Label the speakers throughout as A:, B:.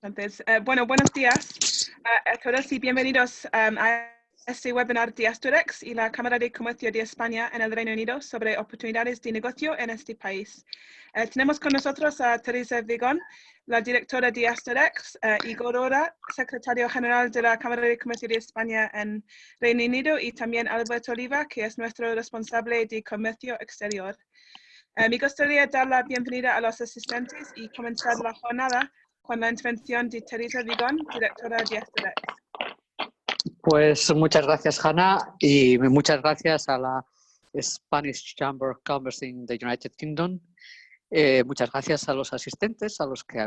A: Entonces, bueno, buenos días a todos y bienvenidos a este webinar de Asturex y la Cámara de Comercio de España en el Reino Unido sobre oportunidades de negocio en este país. Tenemos con nosotros a Teresa Vigón, la directora de Asturex, Igor Ora, secretario general de la Cámara de Comercio de España en Reino Unido, y también Alberto Oliva, que es nuestro responsable de comercio exterior. Me gustaría dar la bienvenida a los asistentes y comenzar la jornada con la intervención de Teresa Vigón, directora de Asturex.
B: Pues muchas gracias, Hannah, y muchas gracias a la Spanish Chamber of Commerce in the United Kingdom. Muchas gracias a los asistentes, a los que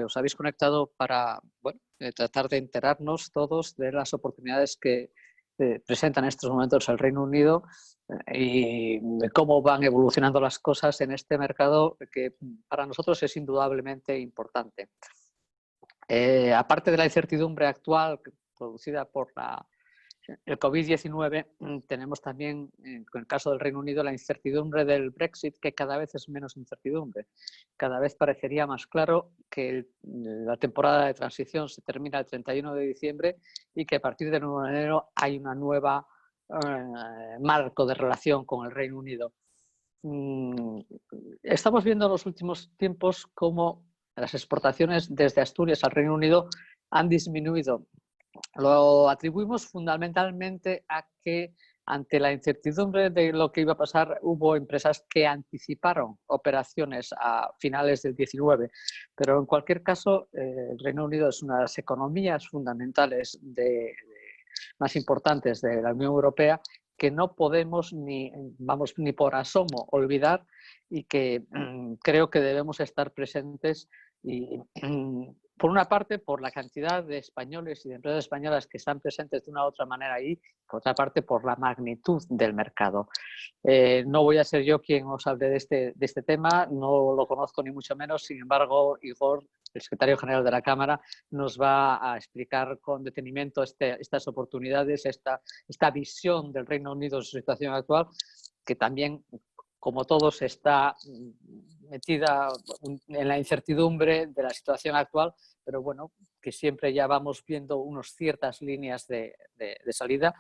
B: os habéis conectado para tratar de enterarnos todos de las oportunidades que presenta en estos momentos el Reino Unido y de cómo van evolucionando las cosas en este mercado que para nosotros es indudablemente importante. Aparte de la incertidumbre actual producida por el COVID-19, tenemos también, en el caso del Reino Unido, la incertidumbre del Brexit, que cada vez es menos incertidumbre. Cada vez parecería más claro que la temporada de transición se termina el 31 de diciembre y que a partir del 1 de enero hay una nueva marco de relación con el Reino Unido. Estamos viendo en los últimos tiempos cómo las exportaciones desde Asturias al Reino Unido han disminuido. Lo atribuimos fundamentalmente a que ante la incertidumbre de lo que iba a pasar hubo empresas que anticiparon operaciones a finales del 19, pero en cualquier caso el Reino Unido es una de las economías fundamentales más importantes de la Unión Europea que no podemos ni por asomo olvidar y que creo que debemos estar presentes y por una parte por la cantidad de españoles y de empresas españolas que están presentes de una u otra manera ahí, por otra parte por la magnitud del mercado. No voy a ser yo quien os hable de este tema, no lo conozco ni mucho menos, sin embargo Igor, el secretario general de la Cámara, nos va a explicar con detenimiento estas oportunidades, esta visión del Reino Unido en su situación actual, que también, como todos, está metida en la incertidumbre de la situación actual, pero bueno, que siempre ya vamos viendo unas ciertas líneas de salida.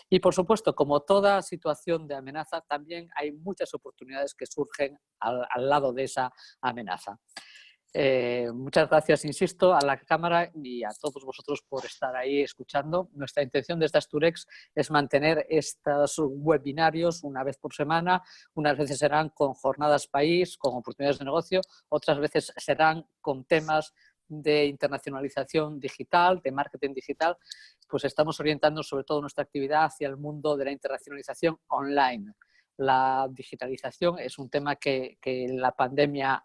B: Y por supuesto, como toda situación de amenaza, también hay muchas oportunidades que surgen al lado de esa amenaza. Muchas gracias, insisto, a la Cámara y a todos vosotros por estar ahí escuchando. Nuestra intención desde Asturex es mantener estos webinarios una vez por semana. Unas veces serán con jornadas país, con oportunidades de negocio, otras veces serán con temas de internacionalización digital, de marketing digital. Pues estamos orientando sobre todo nuestra actividad hacia el mundo de la internacionalización online. La digitalización es un tema que la pandemia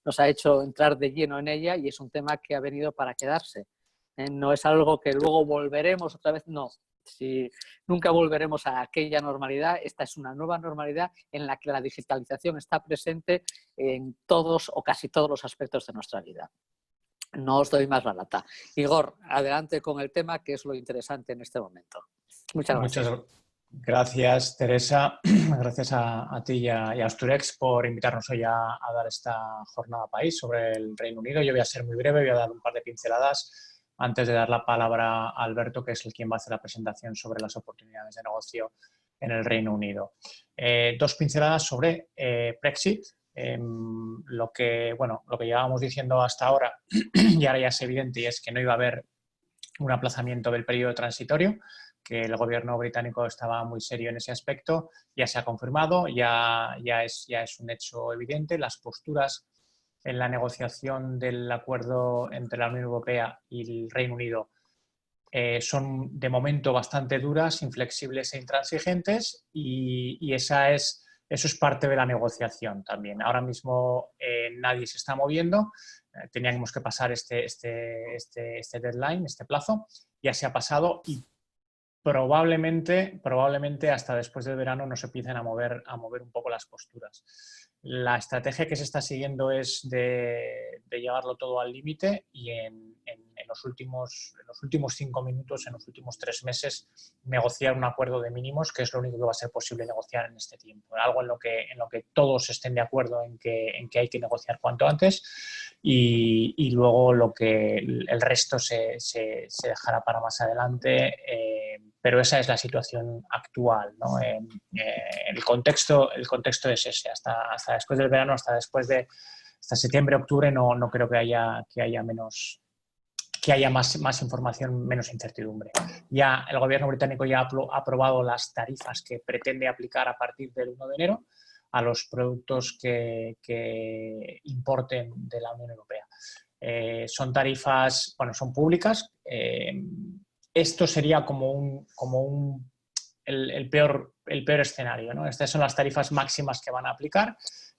B: nos ha hecho entrar de lleno en ella y es un tema que ha venido para quedarse. No es algo que luego volveremos otra vez, no. Si nunca volveremos a aquella normalidad, esta es una nueva normalidad en la que la digitalización está presente en todos o casi todos los aspectos de nuestra vida. No os doy más la lata. Igor, adelante con el tema, que es lo interesante en este momento. Muchas gracias.
C: Gracias, Teresa. Gracias a ti y a Asturex por invitarnos hoy a dar esta jornada país sobre el Reino Unido. Yo voy a ser muy breve, voy a dar un par de pinceladas antes de dar la palabra a Alberto, que es quien va a hacer la presentación sobre las oportunidades de negocio en el Reino Unido. Dos pinceladas sobre Brexit. Lo que llevábamos diciendo hasta ahora, y ahora ya es evidente, y es que no iba a haber un aplazamiento del periodo transitorio, que el gobierno británico estaba muy serio en ese aspecto, ya se ha confirmado, ya es un hecho evidente. Las posturas en la negociación del acuerdo entre la Unión Europea y el Reino Unido son de momento bastante duras, inflexibles e intransigentes, y eso es parte de la negociación también. Ahora mismo nadie se está moviendo, teníamos que pasar este deadline, este plazo, ya se ha pasado y probablemente hasta después del verano nos empiecen a mover un poco las posturas. La estrategia que se está siguiendo es de llevarlo todo al límite y en los últimos 5 minutos, en los últimos 3 meses, negociar un acuerdo de mínimos, que es lo único que va a ser posible negociar en este tiempo. Algo en lo que todos estén de acuerdo en que hay que negociar cuanto antes. y luego el resto se dejará para más adelante, pero esa es la situación actual, ¿no? El contexto es ese, hasta después del verano, hasta septiembre, octubre, no creo que haya más información, menos incertidumbre. Ya el gobierno británico ya ha aprobado las tarifas que pretende aplicar a partir del 1 de enero a los productos que importen de la Unión Europea. Son tarifas, bueno, son públicas. Esto sería el peor escenario, ¿no? Estas son las tarifas máximas que van a aplicar.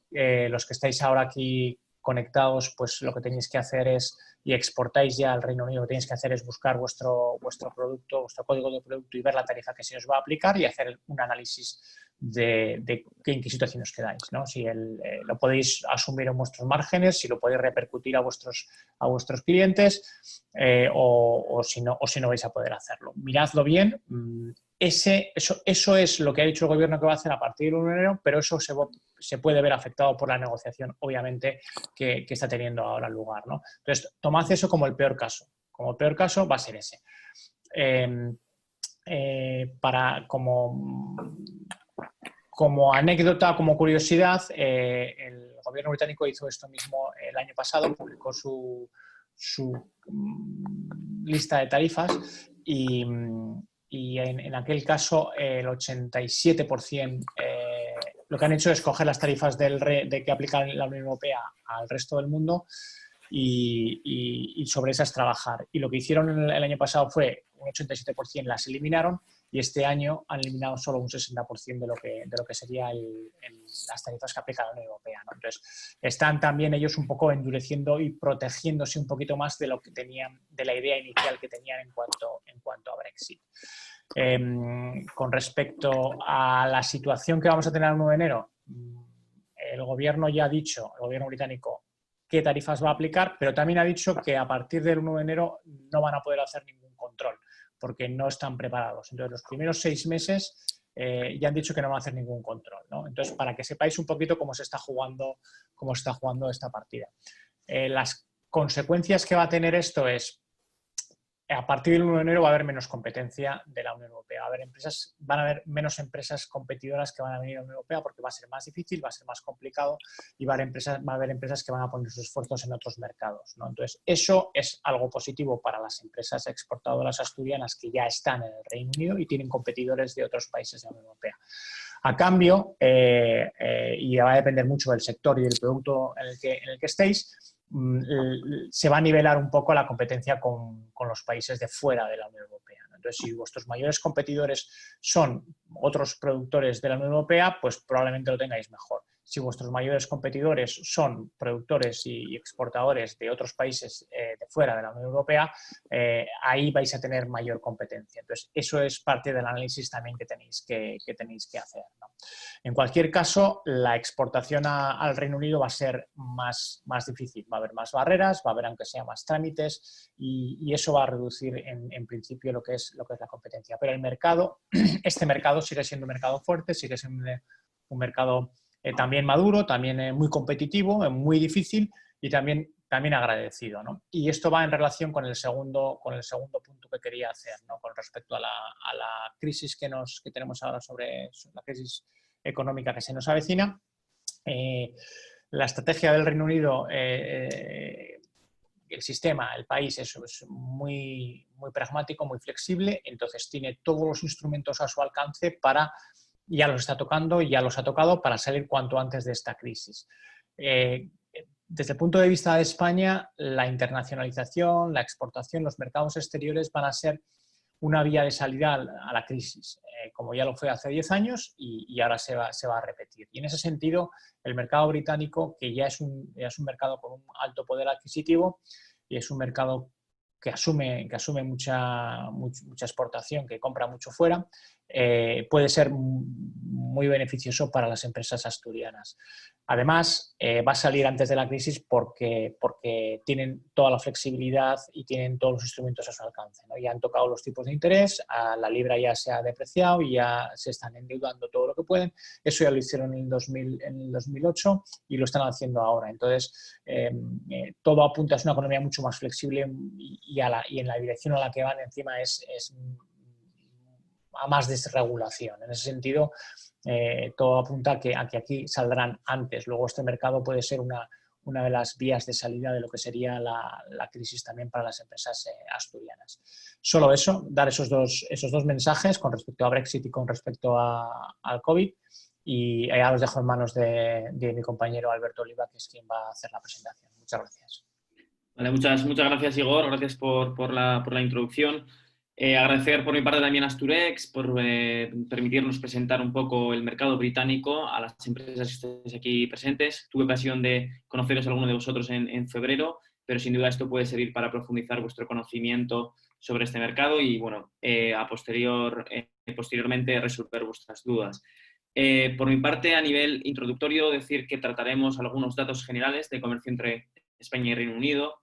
C: Los que estáis ahora aquí conectados, pues lo que tenéis que hacer es, y exportáis ya al Reino Unido, lo que tenéis que hacer es buscar vuestro producto, vuestro código de producto y ver la tarifa que se os va a aplicar y hacer un análisis de en qué situación os quedáis, ¿no? Si lo podéis asumir en vuestros márgenes, si lo podéis repercutir a vuestros clientes o si no vais a poder hacerlo. Miradlo bien. Eso es lo que ha dicho el gobierno que va a hacer a partir del 1 de enero, pero eso se puede ver afectado por la negociación, obviamente, que está teniendo ahora lugar, ¿no? Entonces, tomad eso como el peor caso. Como el peor caso va a ser ese. Como anécdota, como curiosidad, el gobierno británico hizo esto mismo el año pasado, publicó su lista de tarifas y en aquel caso el 87% lo que han hecho es coger las tarifas que aplica la Unión Europea al resto del mundo y sobre esas trabajar. Y lo que hicieron el año pasado fue un 87% las eliminaron y este año han eliminado solo un 60% de lo que sería las tarifas que aplica la Unión Europea, ¿no? Entonces, están también ellos un poco endureciendo y protegiéndose un poquito más de lo que tenían, de la idea inicial que tenían en cuanto a Brexit. Con respecto a la situación que vamos a tener el 1 de enero, el gobierno ya ha dicho, el gobierno británico, qué tarifas va a aplicar, pero también ha dicho que a partir del 1 de enero no van a poder hacer ningún control porque no están preparados. Entonces, los primeros 6 meses ya han dicho que no van a hacer ningún control, ¿no? Entonces, para que sepáis un poquito cómo se está jugando esta partida. Las consecuencias que va a tener esto es, a partir del 1 de enero va a haber menos competencia de la Unión Europea. Van a haber menos empresas competidoras que van a venir a la Unión Europea porque va a ser más difícil, va a ser más complicado y va a haber empresas que van a poner sus esfuerzos en otros mercados, ¿no? Entonces, eso es algo positivo para las empresas exportadoras asturianas que ya están en el Reino Unido y tienen competidores de otros países de la Unión Europea. A cambio, y va a depender mucho del sector y del producto en el que estéis, se va a nivelar un poco la competencia con los países de fuera de la Unión Europea, ¿no? Entonces, si vuestros mayores competidores son otros productores de la Unión Europea, pues probablemente lo tengáis mejor. Si vuestros mayores competidores son productores y exportadores de otros países de fuera de la Unión Europea, ahí vais a tener mayor competencia. Entonces, eso es parte del análisis también que tenéis que hacer, ¿no? En cualquier caso, la exportación al Reino Unido va a ser más difícil. Va a haber más barreras, va a haber aunque sea más trámites y eso va a reducir en principio lo que es la competencia. Pero el mercado, este mercado sigue siendo un mercado fuerte, sigue siendo un mercado también maduro, también muy competitivo, muy difícil y también agradecido, ¿no? Y esto va en relación con el segundo punto que quería hacer, ¿no? Con respecto a la crisis que tenemos ahora sobre la crisis económica que se nos avecina. La estrategia del Reino Unido, el sistema, el país es muy pragmático, muy flexible, entonces tiene todos los instrumentos a su alcance ya los está tocando y ya los ha tocado para salir cuanto antes de esta crisis. Desde el punto de vista de España, la internacionalización, la exportación, los mercados exteriores van a ser una vía de salida a la crisis, como ya lo fue hace 10 años y ahora se va a repetir. Y en ese sentido, el mercado británico, que ya es un mercado con un alto poder adquisitivo y es un mercado que asume mucha exportación, que compra mucho fuera, puede ser muy beneficioso para las empresas asturianas. Además, va a salir antes de la crisis porque tienen toda la flexibilidad y tienen todos los instrumentos a su alcance, ¿no? Ya han tocado los tipos de interés, la libra ya se ha depreciado y ya se están endeudando todo lo que pueden. Eso ya lo hicieron en el 2008 y lo están haciendo ahora. Entonces, todo apunta a una economía mucho más flexible y en la dirección a la que van encima es a más desregulación. En ese sentido, todo apunta a que aquí saldrán antes. Luego este mercado puede ser una de las vías de salida de lo que sería la crisis también para las empresas asturianas. Solo eso, dar esos dos mensajes con respecto a Brexit y con respecto al COVID. Y ya los dejo en manos de mi compañero Alberto Oliva, que es quien va a hacer la presentación. Muchas gracias.
D: Vale, muchas gracias, Igor. Gracias por la introducción. Agradecer por mi parte también a Asturex por permitirnos presentar un poco el mercado británico a las empresas que estáis aquí presentes. Tuve ocasión de conoceros a alguno de vosotros en febrero, pero sin duda esto puede servir para profundizar vuestro conocimiento sobre este mercado y, bueno, posteriormente resolver vuestras dudas. Por mi parte, a nivel introductorio, decir que trataremos algunos datos generales de comercio entre España y Reino Unido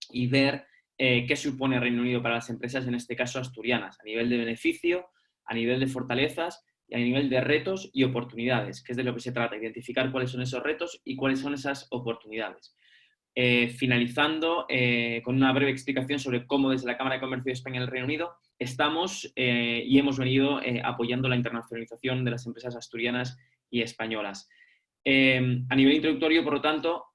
D: y ver qué supone Reino Unido para las empresas, en este caso asturianas, a nivel de beneficio, a nivel de fortalezas y a nivel de retos y oportunidades, que es de lo que se trata, identificar cuáles son esos retos y cuáles son esas oportunidades. Finalizando con una breve explicación sobre cómo desde la Cámara de Comercio de España y el Reino Unido estamos y hemos venido apoyando la internacionalización de las empresas asturianas y españolas. A nivel introductorio, por lo tanto,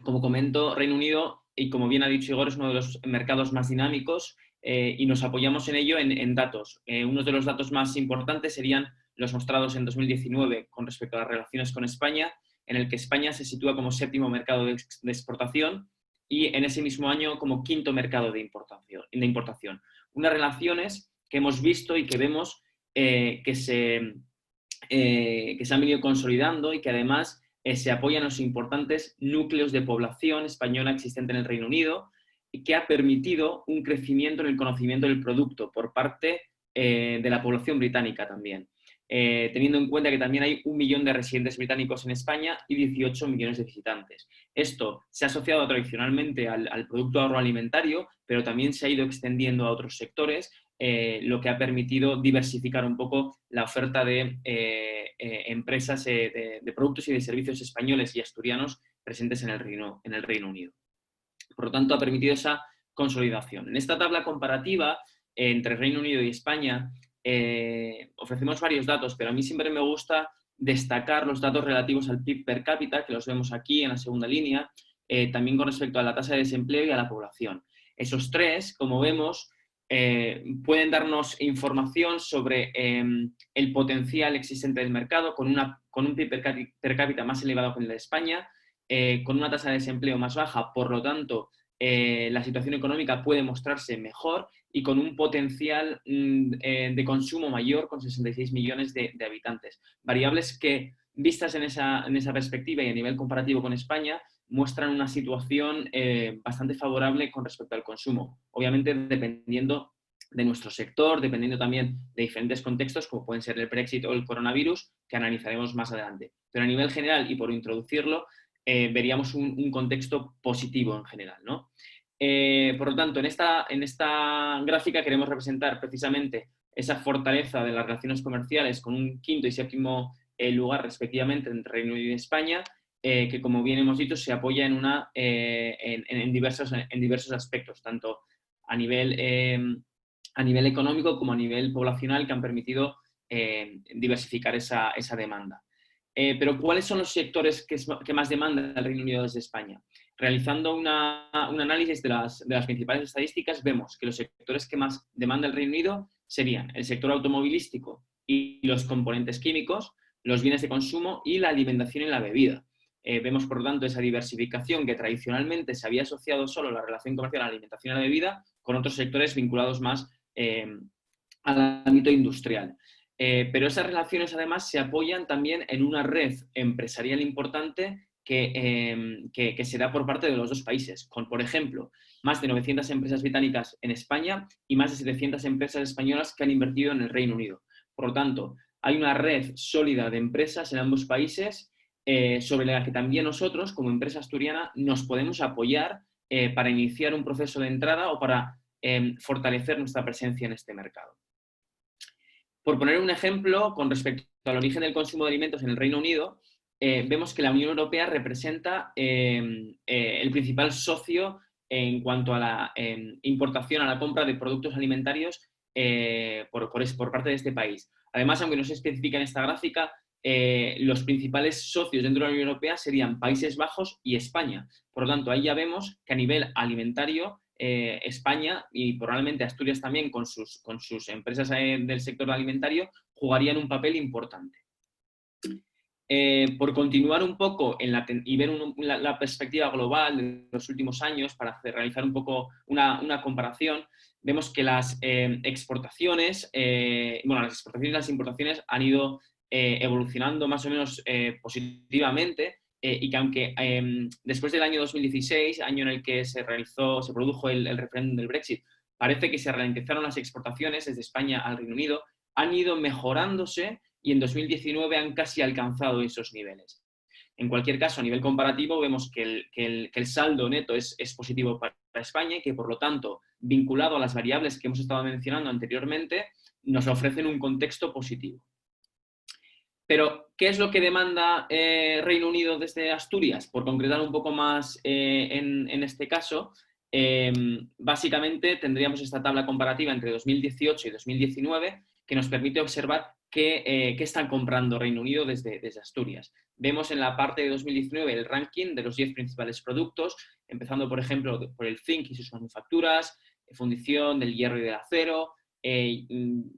D: como comento, Reino Unido, y como bien ha dicho Igor, es uno de los mercados más dinámicos y nos apoyamos en ello en datos. Unos de los datos más importantes serían los mostrados en 2019 con respecto a las relaciones con España, en el que España se sitúa como séptimo mercado de exportación y en ese mismo año como quinto mercado de importación. Unas relaciones que hemos visto y que vemos que se han venido consolidando y que además se apoyan los importantes núcleos de población española existente en el Reino Unido y que ha permitido un crecimiento en el conocimiento del producto por parte de la población británica también. Teniendo en cuenta que también hay 1 millón de residentes británicos en España y 18 millones de visitantes. Esto se ha asociado tradicionalmente al producto agroalimentario, pero también se ha ido extendiendo a otros sectores, lo que ha permitido diversificar un poco la oferta de empresas de productos y de servicios españoles y asturianos presentes en el Reino Unido. Por lo tanto, ha permitido esa consolidación. En esta tabla comparativa entre Reino Unido y España, ofrecemos varios datos, pero a mí siempre me gusta destacar los datos relativos al PIB per cápita, que los vemos aquí en la segunda línea, también con respecto a la tasa de desempleo y a la población. Esos tres, como vemos, pueden darnos información sobre el potencial existente del mercado con un PIB per cápita más elevado que el de España, con una tasa de desempleo más baja, por lo tanto, la situación económica puede mostrarse mejor y con un potencial de consumo mayor, con 66 millones de habitantes. Variables que, vistas en esa perspectiva y a nivel comparativo con España, muestran una situación bastante favorable con respecto al consumo. Obviamente, dependiendo de nuestro sector, dependiendo también de diferentes contextos, como pueden ser el Brexit o el coronavirus, que analizaremos más adelante. Pero a nivel general, y por introducirlo, veríamos un contexto positivo en general, ¿no? Por lo tanto, en esta gráfica queremos representar precisamente esa fortaleza de las relaciones comerciales con un quinto y séptimo lugar respectivamente entre Reino Unido y España, que como bien hemos dicho se apoya en diversos aspectos, tanto a nivel económico como a nivel poblacional, que han permitido diversificar esa demanda. Pero ¿cuáles son los sectores que más demanda el Reino Unido desde España? Realizando un análisis de las principales estadísticas, vemos que los sectores que más demanda el Reino Unido serían el sector automovilístico y los componentes químicos, los bienes de consumo y la alimentación y la bebida. Vemos, por lo tanto, esa diversificación que tradicionalmente se había asociado solo a la relación comercial a la alimentación y a la bebida, con otros sectores vinculados más al ámbito industrial. Pero esas relaciones además se apoyan también en una red empresarial importante que se da por parte de los dos países, con, por ejemplo, más de 900 empresas británicas en España y más de 700 empresas españolas que han invertido en el Reino Unido. Por lo tanto, hay una red sólida de empresas en ambos países sobre la que también nosotros, como empresa asturiana, nos podemos apoyar para iniciar un proceso de entrada o para fortalecer nuestra presencia en este mercado. Por poner un ejemplo, con respecto al origen del consumo de alimentos en el Reino Unido, vemos que la Unión Europea representa el principal socio en cuanto a la importación, a la compra de productos alimentarios por parte de este país. Además, aunque no se especifica en esta gráfica, los principales socios dentro de la Unión Europea serían Países Bajos y España. Por lo tanto, ahí ya vemos que a nivel alimentario, España y probablemente Asturias también con sus empresas del sector alimentario jugarían un papel importante. Por continuar un poco y ver la perspectiva global de los últimos años para realizar un poco una comparación, vemos que las exportaciones y las importaciones han ido evolucionando más o menos positivamente y que aunque después del año 2016, año en el que se produjo el referéndum del Brexit, parece que se ralentizaron las exportaciones desde España al Reino Unido, han ido mejorándose y en 2019 han casi alcanzado esos niveles. En cualquier caso, a nivel comparativo, vemos que el saldo neto es positivo para España y que, por lo tanto, vinculado a las variables que hemos estado mencionando anteriormente, nos ofrecen un contexto positivo. Pero, ¿qué es lo que demanda Reino Unido desde Asturias? Por concretar un poco más en este caso, básicamente tendríamos esta tabla comparativa entre 2018 y 2019 que nos permite observar qué están comprando Reino Unido desde Asturias. Vemos en la parte de 2019 el ranking de los 10 principales productos, empezando, por ejemplo, por el zinc y sus manufacturas, fundición del hierro y del acero,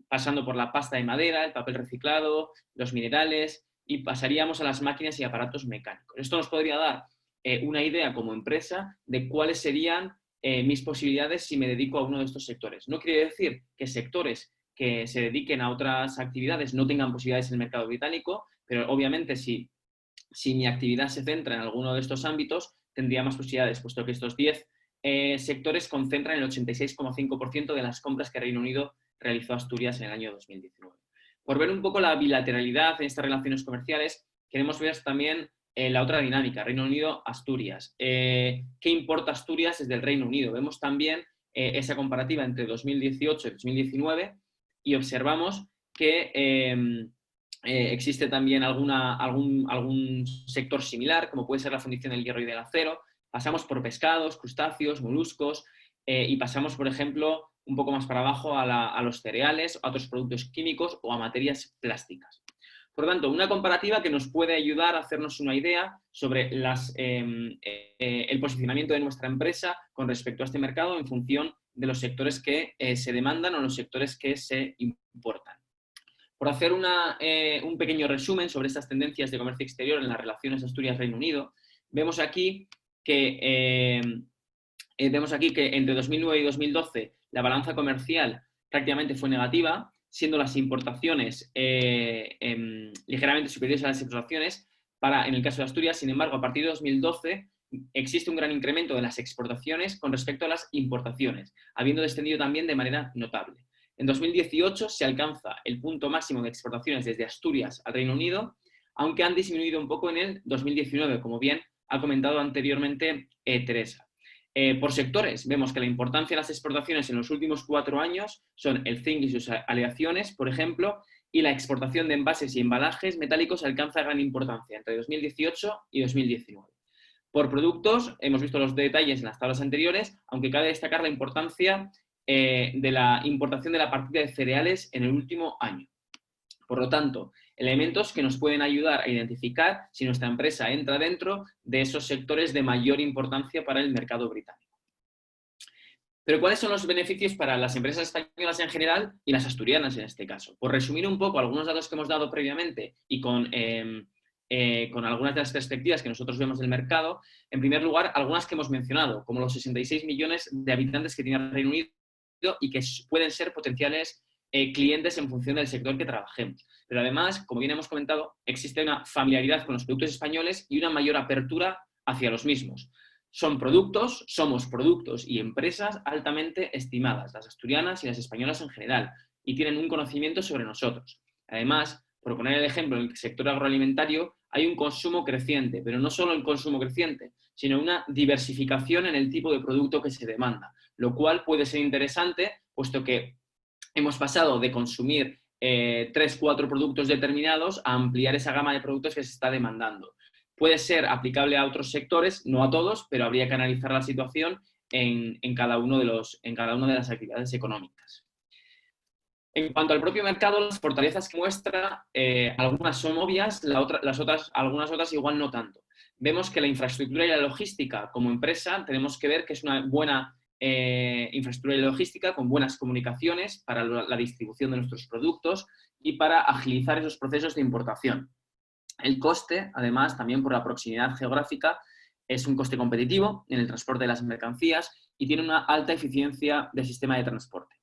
D: pasando por la pasta de madera, el papel reciclado, los minerales, y pasaríamos a las máquinas y aparatos mecánicos. Esto nos podría dar una idea como empresa de cuáles serían mis posibilidades si me dedico a uno de estos sectores. No quiere decir que sectores que se dediquen a otras actividades no tengan posibilidades en el mercado británico, pero obviamente si mi actividad se centra en alguno de estos ámbitos, tendría más posibilidades, puesto que estos 10 sectores concentran el 86,5% de las compras que Reino Unido realizó a Asturias en el año 2019. Por ver un poco la bilateralidad en estas relaciones comerciales, queremos ver también la otra dinámica, Reino Unido-Asturias. ¿Qué importa Asturias desde el Reino Unido? Vemos también esa comparativa entre 2018 y 2019 y observamos que existe también algún sector similar, como puede ser la fundición del hierro y del acero. Pasamos por pescados, crustáceos, moluscos y pasamos, por ejemplo, un poco más para abajo a los cereales, a otros productos químicos o a materias plásticas. Por lo tanto, una comparativa que nos puede ayudar a hacernos una idea sobre el posicionamiento de nuestra empresa con respecto a este mercado en función de los sectores que se demandan o los sectores que se importan. Por hacer un pequeño resumen sobre estas tendencias de comercio exterior en las relaciones Asturias-Reino Unido, vemos aquí que entre 2009 y 2012 la balanza comercial prácticamente fue negativa, siendo las importaciones ligeramente superiores a las exportaciones. En el caso de Asturias, sin embargo, a partir de 2012 existe un gran incremento de las exportaciones con respecto a las importaciones, habiendo descendido también de manera notable. En 2018 se alcanza el punto máximo de exportaciones desde Asturias al Reino Unido, aunque han disminuido un poco en el 2019, como bien ha comentado anteriormente Teresa. Por sectores, vemos que la importancia de las exportaciones en los últimos 4 años son el zinc y sus aleaciones, por ejemplo, y la exportación de envases y embalajes metálicos alcanza gran importancia entre 2018 y 2019. Por productos, hemos visto los detalles en las tablas anteriores, aunque cabe destacar la importancia de la importación de la partida de cereales en el último año. Por lo tanto, elementos que nos pueden ayudar a identificar si nuestra empresa entra dentro de esos sectores de mayor importancia para el mercado británico. Pero ¿cuáles son los beneficios para las empresas españolas en general y las asturianas en este caso? Por resumir un poco algunos datos que hemos dado previamente y con algunas de las perspectivas que nosotros vemos del mercado, en primer lugar, algunas que hemos mencionado, como los 66 millones de habitantes que tiene el Reino Unido y que pueden ser potenciales clientes en función del sector que trabajemos. Pero además, como bien hemos comentado, existe una familiaridad con los productos españoles y una mayor apertura hacia los mismos. Somos productos y empresas altamente estimadas, las asturianas y las españolas en general, y tienen un conocimiento sobre nosotros. Además, por poner el ejemplo, en el sector agroalimentario hay un consumo creciente, pero no solo el consumo creciente, sino una diversificación en el tipo de producto que se demanda, lo cual puede ser interesante, puesto que hemos pasado de consumir 3, 4 productos determinados a ampliar esa gama de productos que se está demandando. Puede ser aplicable a otros sectores, no a todos, pero habría que analizar la situación en cada una de las actividades económicas. En cuanto al propio mercado, las fortalezas que muestra, algunas son obvias, algunas otras igual no tanto. Vemos que la infraestructura y la logística como empresa tenemos que ver que es una buena infraestructura y logística con buenas comunicaciones para la distribución de nuestros productos y para agilizar esos procesos de importación. El coste, además, también por la proximidad geográfica, es un coste competitivo en el transporte de las mercancías y tiene una alta eficiencia del sistema de transporte.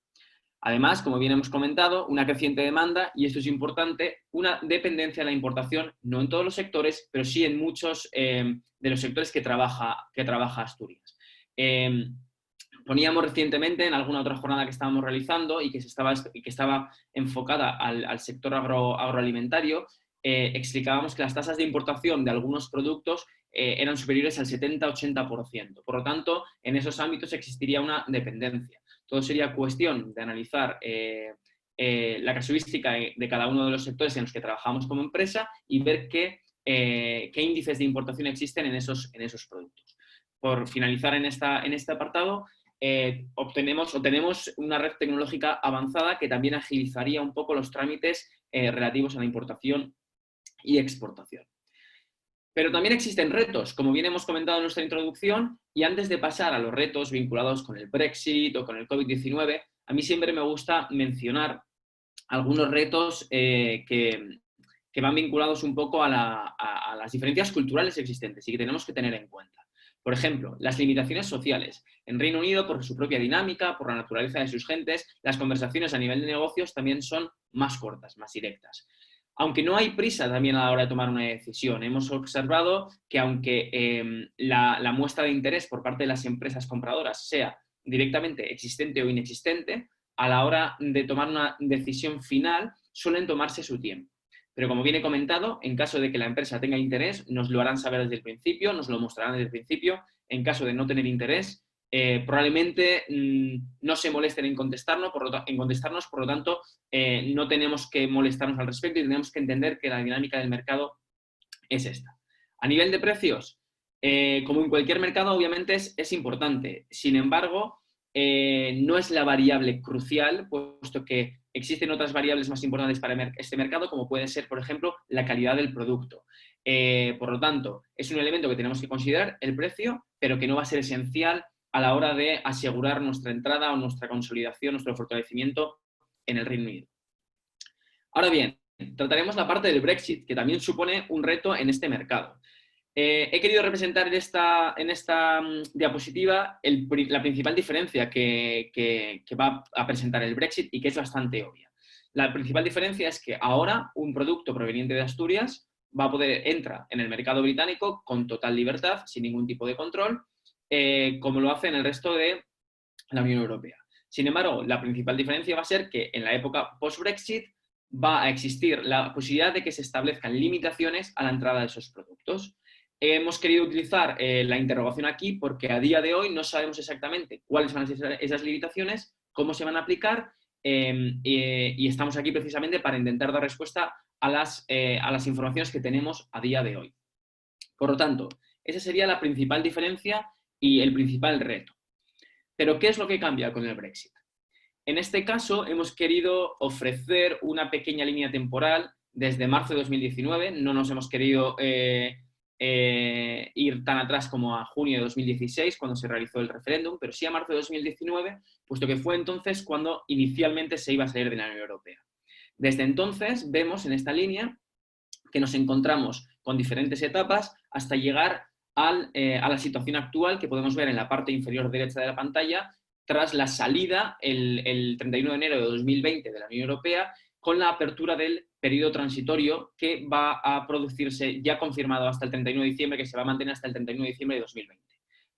D: Además, como bien hemos comentado, una creciente demanda, y esto es importante, una dependencia de la importación, no en todos los sectores, pero sí en muchos de los sectores que trabaja Asturias. Poníamos recientemente en alguna otra jornada que estábamos realizando y que estaba enfocada al sector agroalimentario, explicábamos que las tasas de importación de algunos productos eran superiores al 70-80%. Por lo tanto, en esos ámbitos existiría una dependencia. Todo sería cuestión de analizar la casuística de cada uno de los sectores en los que trabajamos como empresa y ver qué índices de importación existen en esos productos. Por finalizar en este apartado, tenemos una red tecnológica avanzada que también agilizaría un poco los trámites relativos a la importación y exportación. Pero también existen retos, como bien hemos comentado en nuestra introducción, y antes de pasar a los retos vinculados con el Brexit o con el COVID-19, a mí siempre me gusta mencionar algunos retos que van vinculados un poco a las diferencias culturales existentes y que tenemos que tener en cuenta. Por ejemplo, las limitaciones sociales. En Reino Unido, por su propia dinámica, por la naturaleza de sus gentes, las conversaciones a nivel de negocios también son más cortas, más directas. Aunque no hay prisa también a la hora de tomar una decisión. Hemos observado que aunque la muestra de interés por parte de las empresas compradoras sea directamente existente o inexistente, a la hora de tomar una decisión final suelen tomarse su tiempo. Pero como bien he comentado, en caso de que la empresa tenga interés, nos lo harán saber desde el principio, nos lo mostrarán desde el principio. En caso de no tener interés, probablemente no se molesten en contestarnos, por lo tanto, no tenemos que molestarnos al respecto y tenemos que entender que la dinámica del mercado es esta. A nivel de precios, como en cualquier mercado, obviamente es importante. Sin embargo, no es la variable crucial, puesto que existen otras variables más importantes para este mercado, como puede ser, por ejemplo, la calidad del producto. Por lo tanto, es un elemento que tenemos que considerar, el precio, pero que no va a ser esencial a la hora de asegurar nuestra entrada o nuestra consolidación, nuestro fortalecimiento en el Reino Unido. Ahora bien, trataremos la parte del Brexit, que también supone un reto en este mercado. He querido representar en esta diapositiva la principal diferencia que va a presentar el Brexit y que es bastante obvia. La principal diferencia es que ahora un producto proveniente de Asturias entra en el mercado británico con total libertad, sin ningún tipo de control, como lo hace en el resto de la Unión Europea. Sin embargo, la principal diferencia va a ser que en la época post-Brexit va a existir la posibilidad de que se establezcan limitaciones a la entrada de esos productos. Hemos querido utilizar la interrogación aquí porque a día de hoy no sabemos exactamente cuáles van a ser esas limitaciones, cómo se van a aplicar y estamos aquí precisamente para intentar dar respuesta a las informaciones que tenemos a día de hoy. Por lo tanto, esa sería la principal diferencia y el principal reto. Pero, ¿qué es lo que cambia con el Brexit? En este caso, hemos querido ofrecer una pequeña línea temporal desde marzo de 2019. No nos hemos querido ir tan atrás como a junio de 2016, cuando se realizó el referéndum, pero sí a marzo de 2019, puesto que fue entonces cuando inicialmente se iba a salir de la Unión Europea. Desde entonces, vemos en esta línea que nos encontramos con diferentes etapas hasta llegar a la situación actual que podemos ver en la parte inferior derecha de la pantalla, tras la salida el 31 de enero de 2020 de la Unión Europea, con la apertura del periodo transitorio que va a producirse ya confirmado hasta el 31 de diciembre, que se va a mantener hasta el 31 de diciembre de 2020.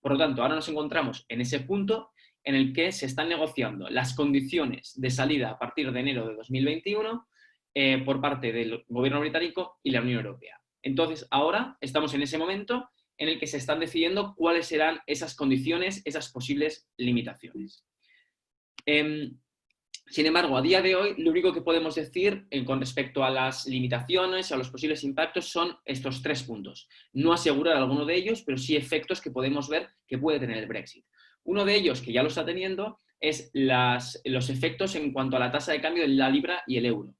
D: Por lo tanto, ahora nos encontramos en ese punto en el que se están negociando las condiciones de salida a partir de enero de 2021 por parte del gobierno británico y la Unión Europea. Entonces, ahora estamos en ese momento en el que se están decidiendo cuáles serán esas condiciones, esas posibles limitaciones. Sin embargo, a día de hoy, lo único que podemos decir con respecto a las limitaciones, a los posibles impactos, son estos 3 puntos. No asegurar alguno de ellos, pero sí efectos que podemos ver que puede tener el Brexit. Uno de ellos, que ya lo está teniendo, es los efectos en cuanto a la tasa de cambio de la libra y el euro.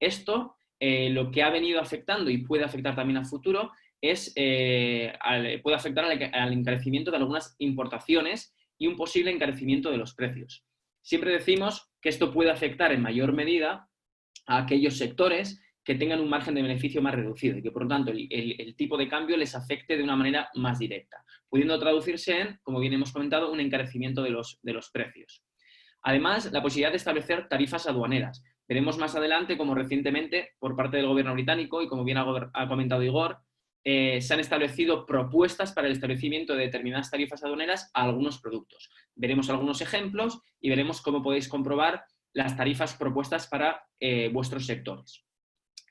D: Esto, lo que ha venido afectando y puede afectar también a futuro, puede afectar al encarecimiento de algunas importaciones y un posible encarecimiento de los precios. Siempre decimos que esto puede afectar en mayor medida a aquellos sectores que tengan un margen de beneficio más reducido y que, por lo tanto, el tipo de cambio les afecte de una manera más directa, pudiendo traducirse en, como bien hemos comentado, un encarecimiento de los precios. Además, la posibilidad de establecer tarifas aduaneras. Veremos más adelante cómo recientemente, por parte del gobierno británico, y como bien ha comentado Igor, se han establecido propuestas para el establecimiento de determinadas tarifas aduaneras a algunos productos. Veremos algunos ejemplos y veremos cómo podéis comprobar las tarifas propuestas para vuestros sectores.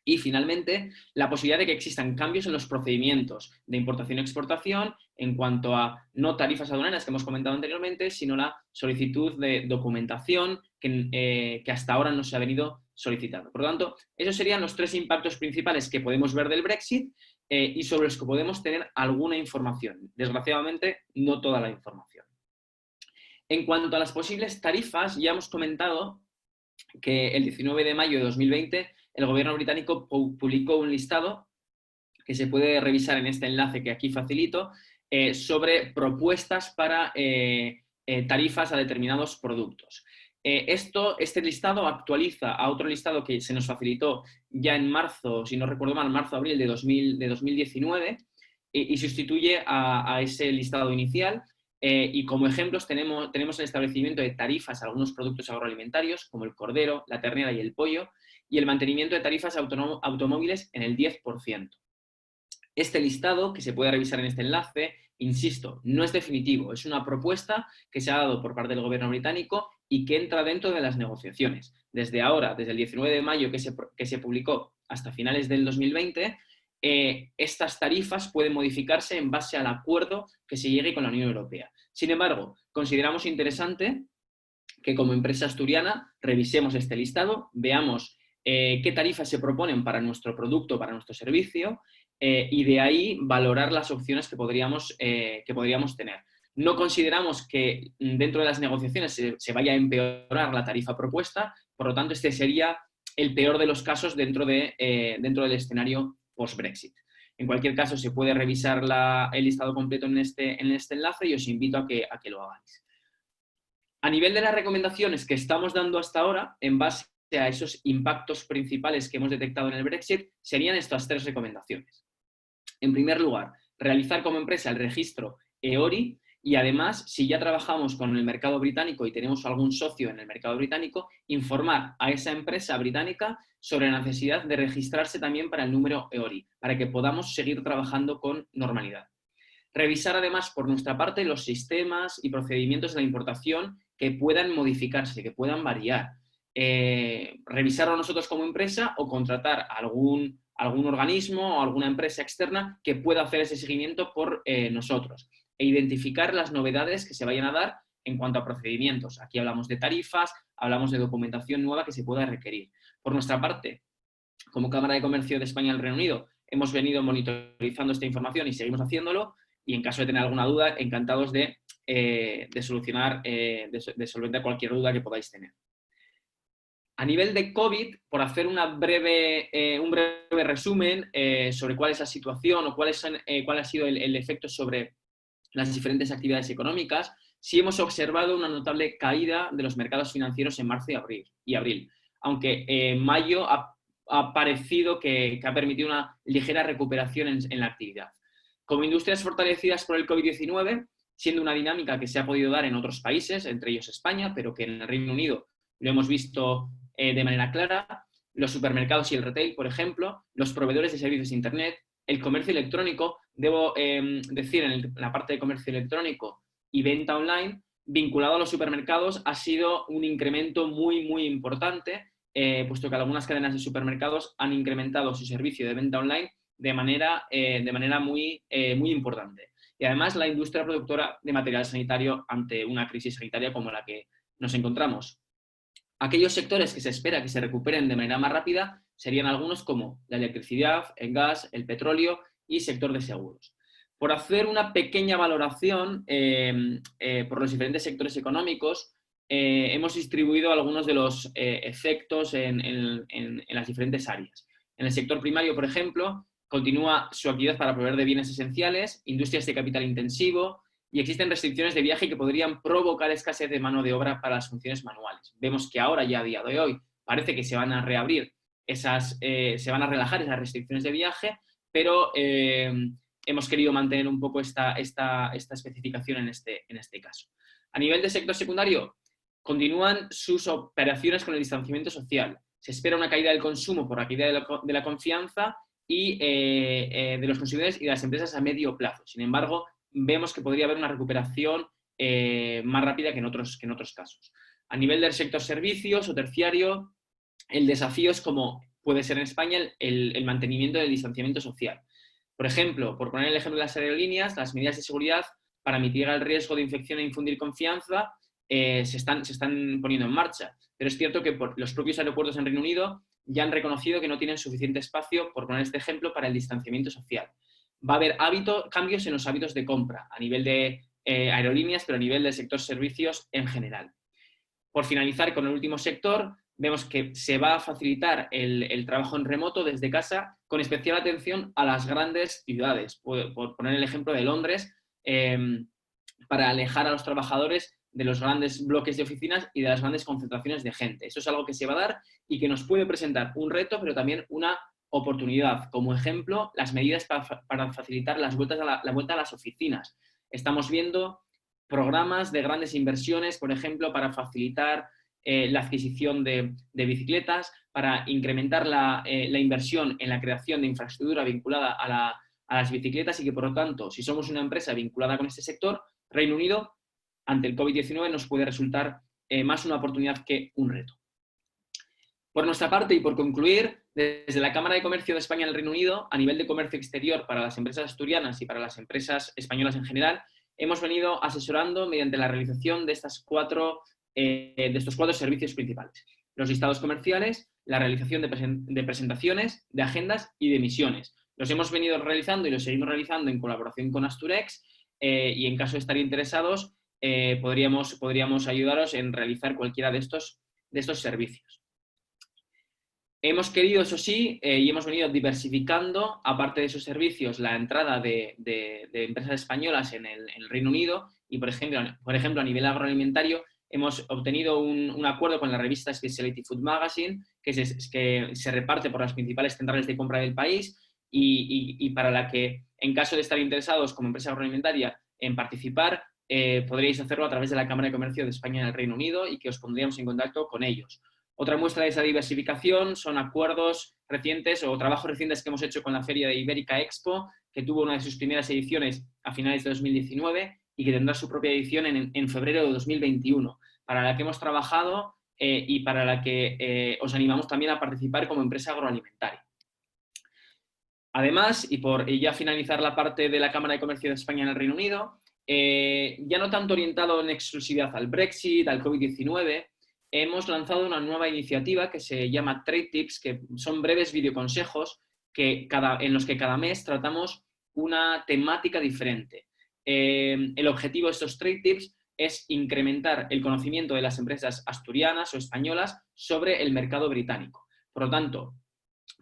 D: Y finalmente, la posibilidad de que existan cambios en los procedimientos de importación y exportación en cuanto a no tarifas aduaneras que hemos comentado anteriormente, sino la solicitud de documentación que hasta ahora no se ha venido solicitando. Por lo tanto, esos serían los 3 impactos principales que podemos ver del Brexit y sobre los que podemos tener alguna información. Desgraciadamente, no toda la información. En cuanto a las posibles tarifas, ya hemos comentado que el 19 de mayo de 2020 el gobierno británico publicó un listado que se puede revisar en este enlace que aquí facilito sobre propuestas para tarifas a determinados productos. Este listado actualiza a otro listado que se nos facilitó ya en marzo, si no recuerdo mal, marzo-abril de 2019 y sustituye a ese listado inicial. Y como ejemplos tenemos el establecimiento de tarifas a algunos productos agroalimentarios, como el cordero, la ternera y el pollo, y el mantenimiento de tarifas automóviles en el 10%. Este listado, que se puede revisar en este enlace, insisto, no es definitivo, es una propuesta que se ha dado por parte del gobierno británico y que entra dentro de las negociaciones. Desde ahora, desde el 19 de mayo que se publicó hasta finales del 2020, estas tarifas pueden modificarse en base al acuerdo que se llegue con la Unión Europea. Sin embargo, consideramos interesante que como empresa asturiana revisemos este listado, veamos qué tarifas se proponen para nuestro producto, para nuestro servicio, y de ahí valorar las opciones que podríamos tener. No consideramos que dentro de las negociaciones se vaya a empeorar la tarifa propuesta, por lo tanto, este sería el peor de los casos dentro del escenario post-Brexit. En cualquier caso, se puede revisar el listado completo en este enlace y os invito a que lo hagáis. A nivel de las recomendaciones que estamos dando hasta ahora, en base a esos impactos principales que hemos detectado en el Brexit, serían estas 3 recomendaciones. En primer lugar, realizar como empresa el registro EORI y además, si ya trabajamos con el mercado británico y tenemos algún socio en el mercado británico, informar a esa empresa británica sobre la necesidad de registrarse también para el número EORI, para que podamos seguir trabajando con normalidad. Revisar además por nuestra parte los sistemas y procedimientos de la importación que puedan modificarse, que puedan variar. Revisarlo nosotros como empresa o contratar a algún organismo o alguna empresa externa que pueda hacer ese seguimiento por nosotros e identificar las novedades que se vayan a dar en cuanto a procedimientos. Aquí hablamos de tarifas, hablamos de documentación nueva que se pueda requerir. Por nuestra parte, como Cámara de Comercio de España y el Reino Unido, hemos venido monitorizando esta información y seguimos haciéndolo, y en caso de tener alguna duda, encantados de solventar cualquier duda que podáis tener. A nivel de COVID, por hacer un breve resumen sobre cuál es la situación o cuál ha sido el efecto sobre las diferentes actividades económicas, sí hemos observado una notable caída de los mercados financieros en marzo y abril, aunque mayo ha parecido que ha permitido una ligera recuperación en la actividad. Como industrias fortalecidas por el COVID-19, siendo una dinámica que se ha podido dar en otros países, entre ellos España, pero que en el Reino Unido lo hemos visto de manera clara, los supermercados y el retail, por ejemplo, los proveedores de servicios de Internet, el comercio electrónico, debo decir, en la parte de comercio electrónico y venta online, vinculado a los supermercados, ha sido un incremento muy, muy importante puesto que algunas cadenas de supermercados han incrementado su servicio de venta online de manera muy importante. Y además la industria productora de material sanitario ante una crisis sanitaria como la que nos encontramos. Aquellos sectores que se espera que se recuperen de manera más rápida serían algunos como la electricidad, el gas, el petróleo y sector de seguros. Por hacer una pequeña valoración por los diferentes sectores económicos, hemos distribuido algunos de los efectos en las diferentes áreas. En el sector primario, por ejemplo, continúa su actividad para proveer de bienes esenciales, industrias de capital intensivo, y existen restricciones de viaje que podrían provocar escasez de mano de obra para las funciones manuales. Vemos que ahora, ya a día de hoy, parece que se van a reabrir se van a relajar esas restricciones de viaje, pero hemos querido mantener un poco esta especificación en este caso. A nivel de sector secundario, continúan sus operaciones con el distanciamiento social. Se espera una caída del consumo por la caída de la confianza y de los consumidores y de las empresas a medio plazo. Sin embargo, vemos que podría haber una recuperación más rápida que en otros casos. A nivel del sector servicios o terciario, el desafío es, como puede ser en España, el mantenimiento del distanciamiento social. Por ejemplo, por poner el ejemplo de las aerolíneas, las medidas de seguridad para mitigar el riesgo de infección e infundir confianza se están poniendo en marcha. Pero es cierto que los propios aeropuertos en Reino Unido ya han reconocido que no tienen suficiente espacio, por poner este ejemplo, para el distanciamiento social. Va a haber cambios en los hábitos de compra a nivel de aerolíneas, pero a nivel del sector servicios en general. Por finalizar con el último sector, vemos que se va a facilitar el trabajo en remoto desde casa, con especial atención a las grandes ciudades. Por poner el ejemplo de Londres, para alejar a los trabajadores de los grandes bloques de oficinas y de las grandes concentraciones de gente. Eso es algo que se va a dar y que nos puede presentar un reto, pero también una oportunidad. Como ejemplo, las medidas para facilitar la vuelta a las oficinas. Estamos viendo programas de grandes inversiones, por ejemplo, para facilitar la adquisición de bicicletas, para incrementar la inversión en la creación de infraestructura vinculada a las bicicletas y que, por lo tanto, si somos una empresa vinculada con este sector, Reino Unido, ante el COVID-19, nos puede resultar más una oportunidad que un reto. Por nuestra parte, y por concluir, desde la Cámara de Comercio de España en el Reino Unido, a nivel de comercio exterior para las empresas asturianas y para las empresas españolas en general, hemos venido asesorando mediante la realización de estos cuatro servicios principales: los listados comerciales, la realización de presentaciones, de agendas y de emisiones. Los hemos venido realizando y los seguimos realizando en colaboración con Asturex, y en caso de estar interesados podríamos ayudaros en realizar cualquiera de estos servicios. Hemos querido, eso sí, y hemos venido diversificando, aparte de esos servicios, la entrada de empresas españolas en el Reino Unido y, por ejemplo, a nivel agroalimentario, hemos obtenido un acuerdo con la revista Specialty Food Magazine, que se reparte por las principales centrales de compra del país y para la que, en caso de estar interesados como empresa agroalimentaria en participar, podríais hacerlo a través de la Cámara de Comercio de España en el Reino Unido y que os pondríamos en contacto con ellos. Otra muestra de esa diversificación son acuerdos recientes o trabajos recientes que hemos hecho con la Feria de Ibérica Expo, que tuvo una de sus primeras ediciones a finales de 2019 y que tendrá su propia edición en febrero de 2021, para la que hemos trabajado y para la que os animamos también a participar como empresa agroalimentaria. Además, y por ya finalizar la parte de la Cámara de Comercio de España en el Reino Unido, ya no tanto orientado en exclusividad al Brexit, al COVID-19, hemos lanzado una nueva iniciativa que se llama Trade Tips, que son breves videoconsejos en los que cada mes tratamos una temática diferente. El objetivo de estos Trade Tips es incrementar el conocimiento de las empresas asturianas o españolas sobre el mercado británico. Por lo tanto,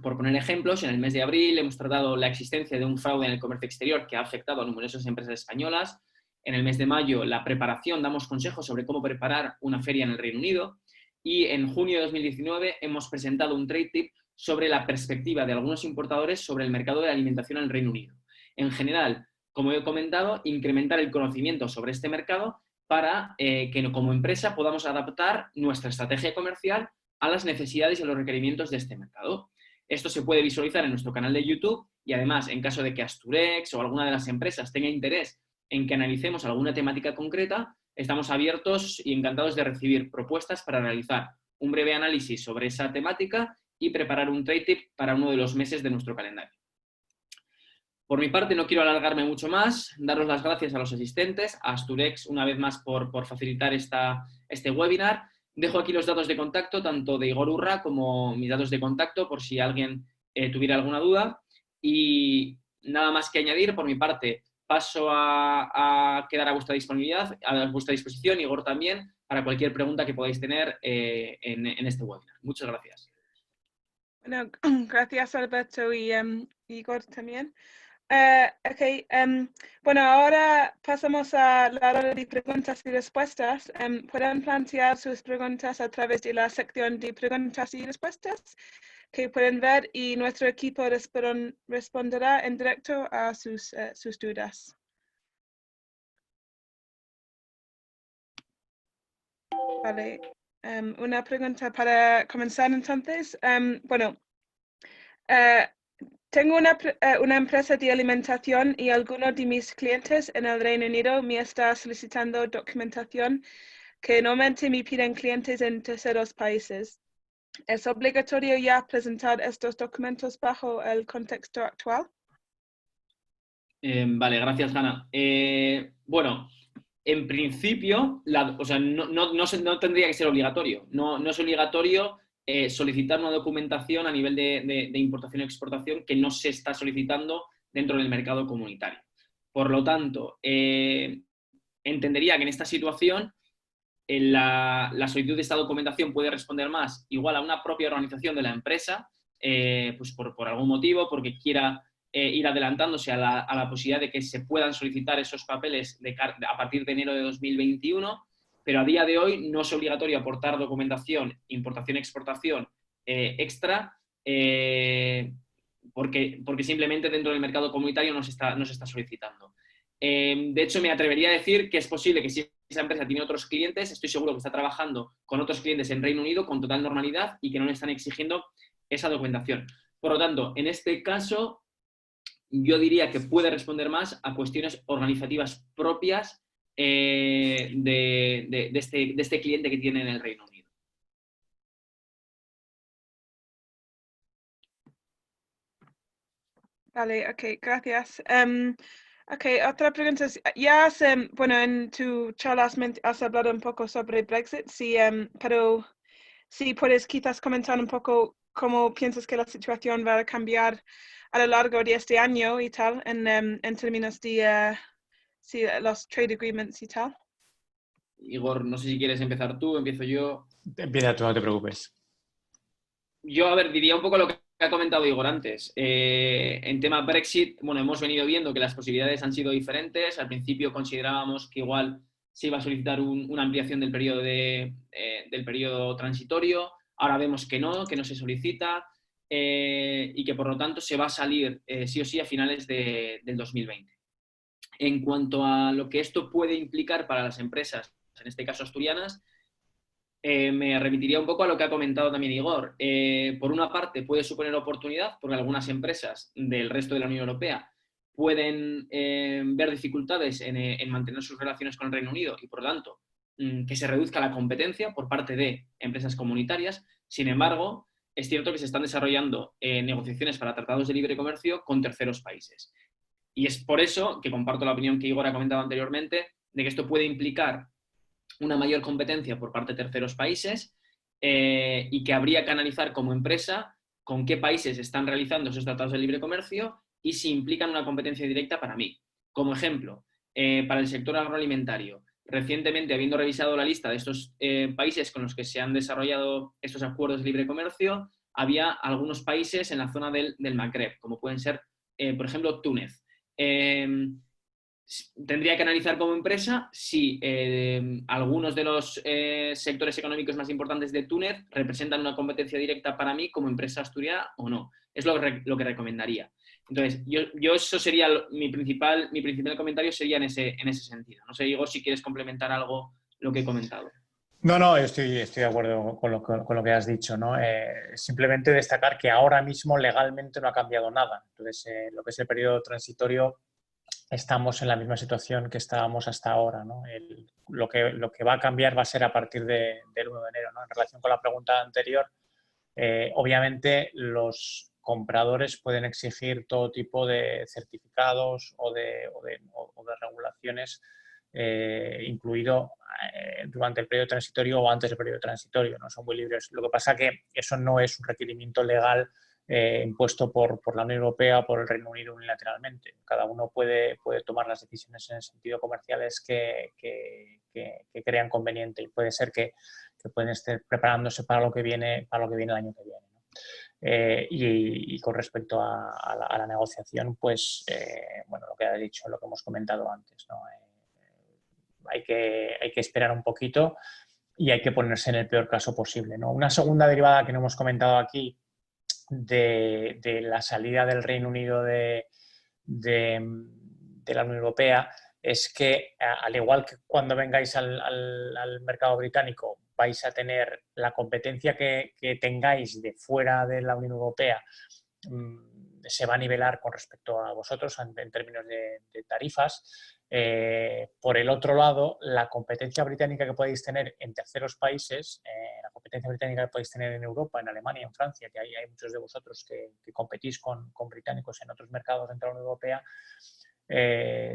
D: por poner ejemplos, en el mes de abril hemos tratado la existencia de un fraude en el comercio exterior que ha afectado a numerosas empresas españolas. En el mes de mayo, la preparación, damos consejos sobre cómo preparar una feria en el Reino Unido. Y en junio de 2019 hemos presentado un trade tip sobre la perspectiva de algunos importadores sobre el mercado de la alimentación en el Reino Unido. En general, como he comentado, incrementar el conocimiento sobre este mercado para que como empresa podamos adaptar nuestra estrategia comercial a las necesidades y a los requerimientos de este mercado. Esto se puede visualizar en nuestro canal de YouTube y además, en caso de que Asturex o alguna de las empresas tenga interés en que analicemos alguna temática concreta, estamos abiertos y encantados de recibir propuestas para realizar un breve análisis sobre esa temática y preparar un trade tip para uno de los meses de nuestro calendario. Por mi parte, no quiero alargarme mucho más, daros las gracias a los asistentes, a Asturex una vez más por facilitar este webinar. Dejo aquí los datos de contacto, tanto de Igor Urra como mis datos de contacto, por si alguien tuviera alguna duda. Y nada más que añadir, por mi parte, paso a quedar a vuestra disponibilidad, a vuestra disposición, Igor también, para cualquier pregunta que podáis tener en este webinar. Muchas gracias.
A: Bueno, gracias Alberto y Igor también. Bueno, ahora pasamos a la hora de preguntas y respuestas. Pueden plantear sus preguntas a través de la sección de preguntas y respuestas que pueden ver y nuestro equipo responderá en directo a sus dudas. Vale, una pregunta para comenzar entonces. Bueno, tengo una empresa de alimentación y alguno de mis clientes en el Reino Unido me está solicitando documentación que normalmente me piden clientes en terceros países. ¿Es obligatorio ya presentar estos documentos bajo el contexto actual?
D: Vale, gracias, Hanna. Bueno, en principio, no tendría que ser obligatorio. No es obligatorio solicitar una documentación a nivel de importación y exportación que no se está solicitando dentro del mercado comunitario. Por lo tanto, entendería que en esta situación la solicitud de esta documentación puede responder más igual a una propia organización de la empresa, pues por algún motivo, porque quiera ir adelantándose a la posibilidad de que se puedan solicitar esos papeles a partir de enero de 2021, pero a día de hoy no es obligatorio aportar documentación, importación y exportación extra, porque simplemente dentro del mercado comunitario no se está solicitando. De hecho, me atrevería a decir que es posible que si esa empresa tiene otros clientes, estoy seguro que está trabajando con otros clientes en Reino Unido con total normalidad y que no le están exigiendo esa documentación. Por lo tanto, en este caso, yo diría que puede responder más a cuestiones organizativas propias de este cliente que tiene en el Reino Unido.
A: Vale, ok, gracias. Ok, otra pregunta es, bueno, en tu charla has hablado un poco sobre Brexit, sí, pero si puedes quizás comentar un poco cómo piensas que la situación va a cambiar a lo largo de este año y tal, en términos de los trade agreements y tal.
D: Igor, no sé si quieres empezar tú, empiezo yo.
C: Empieza tú, no te preocupes.
D: Yo, a ver, diría un poco lo que ha comentado Igor antes. En tema Brexit, bueno, hemos venido viendo que las posibilidades han sido diferentes. Al principio considerábamos que igual se iba a solicitar una ampliación del periodo transitorio. Ahora vemos que no se solicita y que por lo tanto se va a salir sí o sí a finales del 2020. En cuanto a lo que esto puede implicar para las empresas, en este caso asturianas, me remitiría un poco a lo que ha comentado también Igor. Por una parte, puede suponer oportunidad, porque algunas empresas del resto de la Unión Europea pueden ver dificultades en mantener sus relaciones con el Reino Unido y, por lo tanto, que se reduzca la competencia por parte de empresas comunitarias. Sin embargo, es cierto que se están desarrollando negociaciones para tratados de libre comercio con terceros países. Y es por eso que comparto la opinión que Igor ha comentado anteriormente, de que esto puede implicar una mayor competencia por parte de terceros países y que habría que analizar como empresa con qué países están realizando esos tratados de libre comercio y si implican una competencia directa para mí. Como ejemplo, para el sector agroalimentario, recientemente, habiendo revisado la lista de estos países con los que se han desarrollado estos acuerdos de libre comercio, había algunos países en la zona del Magreb, como pueden ser, por ejemplo, Túnez. Tendría que analizar como empresa si algunos de los sectores económicos más importantes de Túnez representan una competencia directa para mí como empresa asturiana o no. Es lo que recomendaría. Entonces, yo eso sería mi principal comentario sería en ese sentido. No sé, Igor, si quieres complementar algo lo que he comentado.
C: No, yo estoy de acuerdo con lo que has dicho, ¿no? Simplemente destacar que ahora mismo legalmente no ha cambiado nada. Entonces, lo que es el periodo transitorio estamos en la misma situación que estábamos hasta ahora, ¿no? Lo que va a cambiar va a ser a partir del 1 de enero, ¿no? En relación con la pregunta anterior, obviamente los compradores pueden exigir todo tipo de certificados o de regulaciones, incluido durante el periodo transitorio o antes del periodo transitorio, ¿no? Son muy libres. Lo que pasa es que eso no es un requerimiento legal impuesto por la Unión Europea o por el Reino Unido unilateralmente. Cada uno puede tomar las decisiones en el sentido comerciales que crean conveniente, y puede ser que pueden estar preparándose para lo que viene el año que viene, ¿no? Y con respecto a la negociación, pues bueno, lo que ha dicho, lo que hemos comentado antes, ¿no? Hay que esperar un poquito y hay que ponerse en el peor caso posible, ¿no? Una segunda derivada que no hemos comentado aquí de la salida del Reino Unido de la Unión Europea es que, al igual que cuando vengáis al mercado británico vais a tener la competencia que tengáis de fuera de la Unión Europea, se va a nivelar con respecto a vosotros en términos de tarifas. Por el otro lado, la competencia británica que podéis tener en terceros países, la competencia británica que podéis tener en Europa, en Alemania, en Francia, que hay muchos de vosotros que competís con británicos en otros mercados dentro de la Unión Europea,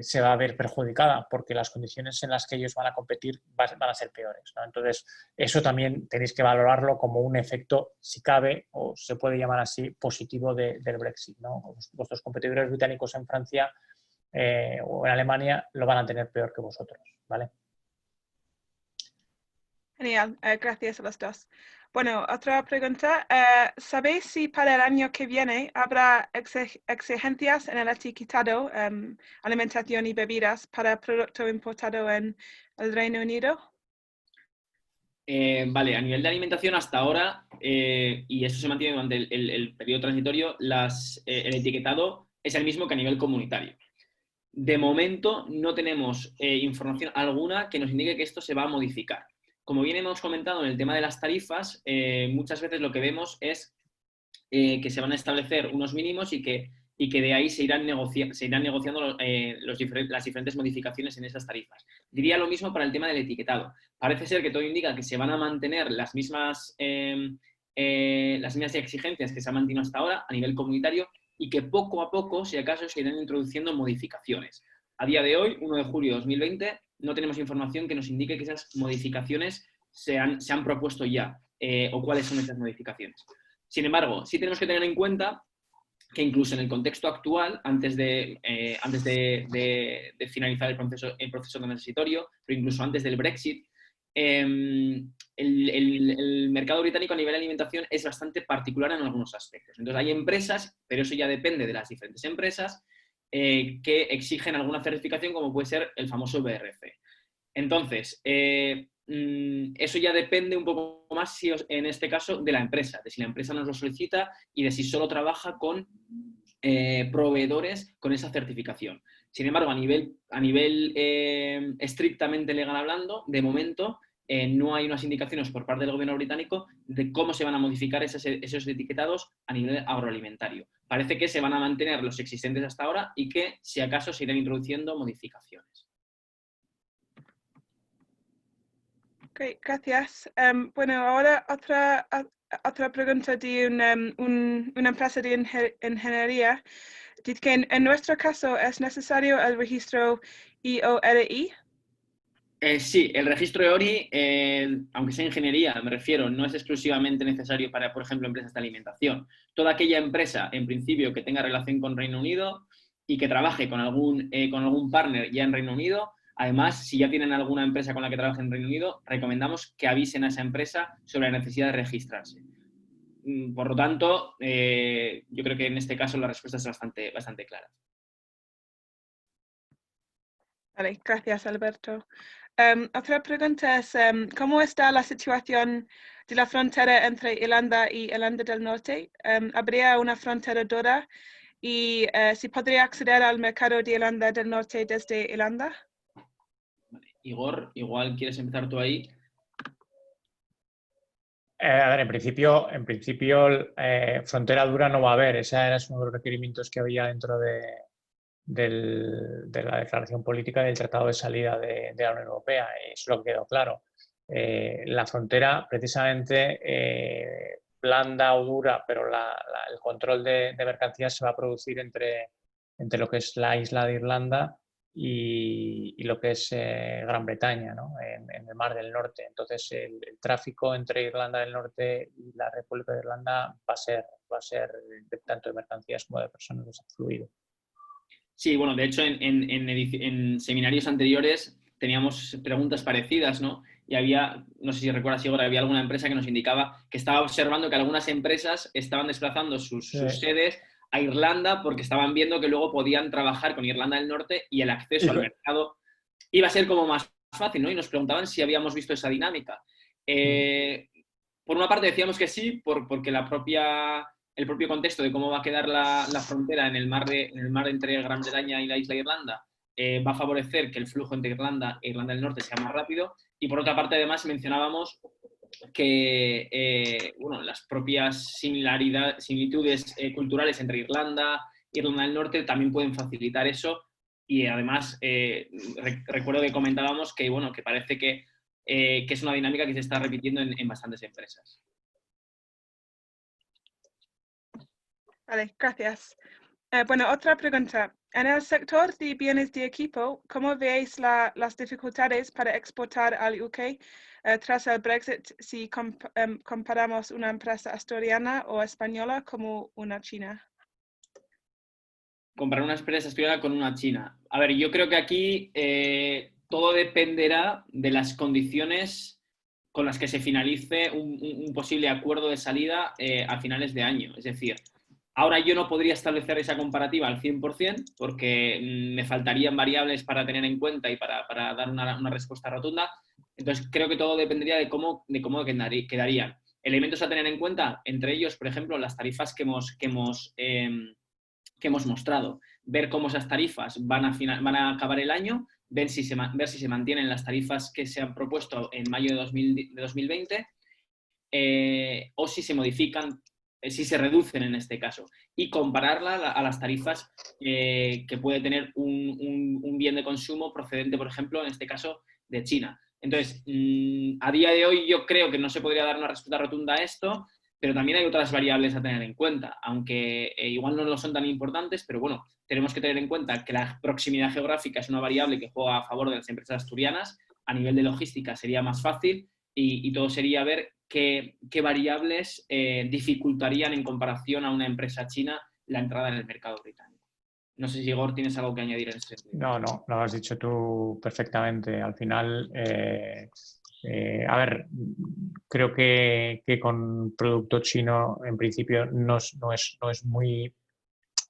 C: se va a ver perjudicada porque las condiciones en las que ellos van a competir van a ser peores, ¿no? Entonces, eso también tenéis que valorarlo como un efecto, si cabe, o se puede llamar así, positivo del Brexit, ¿no? Vuestros competidores británicos en Francia o en Alemania lo van a tener peor que vosotros, ¿vale?
A: Genial, gracias a los dos. Bueno, otra pregunta. ¿Sabéis si para el año que viene habrá exigencias en el etiquetado, alimentación y bebidas para producto importado en el Reino Unido?
D: Vale, a nivel de alimentación hasta ahora, y eso se mantiene durante el periodo transitorio, el etiquetado es el mismo que a nivel comunitario. De momento no tenemos información alguna que nos indique que esto se va a modificar. Como bien hemos comentado en el tema de las tarifas, muchas veces lo que vemos es que se van a establecer unos mínimos y que de ahí se irán negociando las diferentes modificaciones en esas tarifas. Diría lo mismo para el tema del etiquetado. Parece ser que todo indica que se van a mantener las mismas exigencias que se han mantenido hasta ahora a nivel comunitario, y que poco a poco, si acaso, se irán introduciendo modificaciones. A día de hoy, 1 de julio de 2020, no tenemos información que nos indique que esas modificaciones se han propuesto ya, o cuáles son esas modificaciones. Sin embargo, sí tenemos que tener en cuenta que incluso en el contexto actual, antes de finalizar el proceso transitorio, pero incluso antes del Brexit, el mercado británico a nivel de alimentación es bastante particular en algunos aspectos. Entonces hay empresas, pero eso ya depende de las diferentes empresas, que exigen alguna certificación, como puede ser el famoso BRC. Entonces, eso ya depende un poco más, en este caso, de la empresa, de si la empresa nos lo solicita y de si solo trabaja con proveedores con esa certificación. Sin embargo, a nivel estrictamente legal hablando, de momento no hay unas indicaciones por parte del gobierno británico de cómo se van a modificar esos etiquetados a nivel agroalimentario. Parece que se van a mantener los existentes hasta ahora y que, si acaso, se irán introduciendo modificaciones.
A: Okay, gracias. Bueno, ahora otra pregunta de una empresa de ingeniería. Dice que en nuestro caso es necesario el registro IORI.
D: Sí, el registro EORI, aunque sea ingeniería, me refiero, no es exclusivamente necesario para, por ejemplo, empresas de alimentación. Toda aquella empresa, en principio, que tenga relación con Reino Unido y que trabaje con algún partner ya en Reino Unido. Además, si ya tienen alguna empresa con la que trabajen en Reino Unido, recomendamos que avisen a esa empresa sobre la necesidad de registrarse. Por lo tanto, yo creo que en este caso la respuesta es bastante clara.
A: Vale, gracias, Alberto. Otra pregunta es, ¿cómo está la situación de la frontera entre Irlanda y Irlanda del Norte? ¿Habría una frontera dura? ¿Y si podría acceder al mercado de Irlanda del Norte desde Irlanda?
D: Vale. Igor, igual quieres empezar tú ahí.
C: A ver, en principio frontera dura no va a haber. Ese era uno de los requerimientos que había dentro de la declaración política del Tratado de Salida de la Unión Europea. Eso es lo que quedó claro. La frontera, precisamente, blanda o dura, pero el control de mercancías se va a producir entre lo que es la isla de Irlanda y lo que es Gran Bretaña, ¿no? En el Mar del Norte. Entonces, el tráfico entre Irlanda del Norte y la República de Irlanda va a ser tanto de mercancías como de personas, fluido.
D: Sí, bueno, de hecho en seminarios anteriores teníamos preguntas parecidas, ¿no? Y había, no sé si recuerdas, Igor, había alguna empresa que nos indicaba que estaba observando que algunas empresas estaban desplazando sus sedes a Irlanda porque estaban viendo que luego podían trabajar con Irlanda del Norte y el acceso al mercado iba a ser como más fácil, ¿no? Y nos preguntaban si habíamos visto esa dinámica. Por una parte decíamos que sí, porque el propio contexto de cómo va a quedar la frontera en el mar entre Gran Bretaña y la isla de Irlanda va a favorecer que el flujo entre Irlanda e Irlanda del Norte sea más rápido. Y por otra parte, además, mencionábamos que las propias similitudes culturales entre Irlanda e Irlanda del Norte también pueden facilitar eso. Y además, recuerdo que comentábamos que parece que es una dinámica que se está repitiendo en bastantes empresas.
A: Vale, gracias. Bueno, otra pregunta. En el sector de bienes de equipo, ¿cómo veis las dificultades para exportar al UK tras el Brexit si comparamos una empresa asturiana o española como una china?
D: Comparar una empresa asturiana con una china. A ver, yo creo que aquí todo dependerá de las condiciones con las que se finalice un posible acuerdo de salida a finales de año. Es decir, ahora yo no podría establecer esa comparativa al 100% porque me faltarían variables para tener en cuenta y para dar una respuesta rotunda. Entonces, creo que todo dependería de cómo quedarían. Elementos a tener en cuenta, entre ellos, por ejemplo, las tarifas que hemos mostrado. Ver cómo esas tarifas van a acabar el año, ver si se mantienen las tarifas que se han propuesto en mayo de 2020 o si se modifican, si se reducen en este caso, y compararla a las tarifas que puede tener un bien de consumo procedente, por ejemplo, en este caso, de China. Entonces, a día de hoy yo creo que no se podría dar una respuesta rotunda a esto, pero también hay otras variables a tener en cuenta, aunque igual no lo son tan importantes, pero bueno, tenemos que tener en cuenta que la proximidad geográfica es una variable que juega a favor de las empresas asturianas. A nivel de logística sería más fácil y todo sería ver qué variables dificultarían en comparación a una empresa china la entrada en el mercado británico. No sé si, Igor, tienes algo que añadir en ese sentido.
C: No, lo has dicho tú perfectamente. Al final, a ver, creo que con producto chino en principio no es muy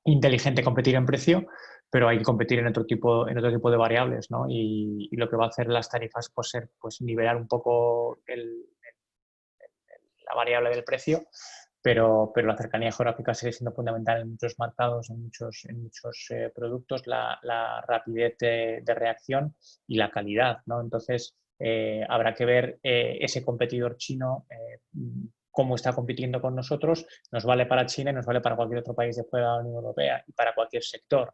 C: inteligente competir en precio, pero hay que competir en otro tipo de variables, ¿no? Y lo que va a hacer las tarifas pues ser nivelar un poco la variable del precio, pero la cercanía geográfica sigue siendo fundamental en muchos mercados, en muchos productos, la rapidez de reacción y la calidad, ¿no? Entonces, habrá que ver ese competidor chino cómo está compitiendo con nosotros. Nos vale para China y nos vale para cualquier otro país de fuera de la Unión Europea y para cualquier sector.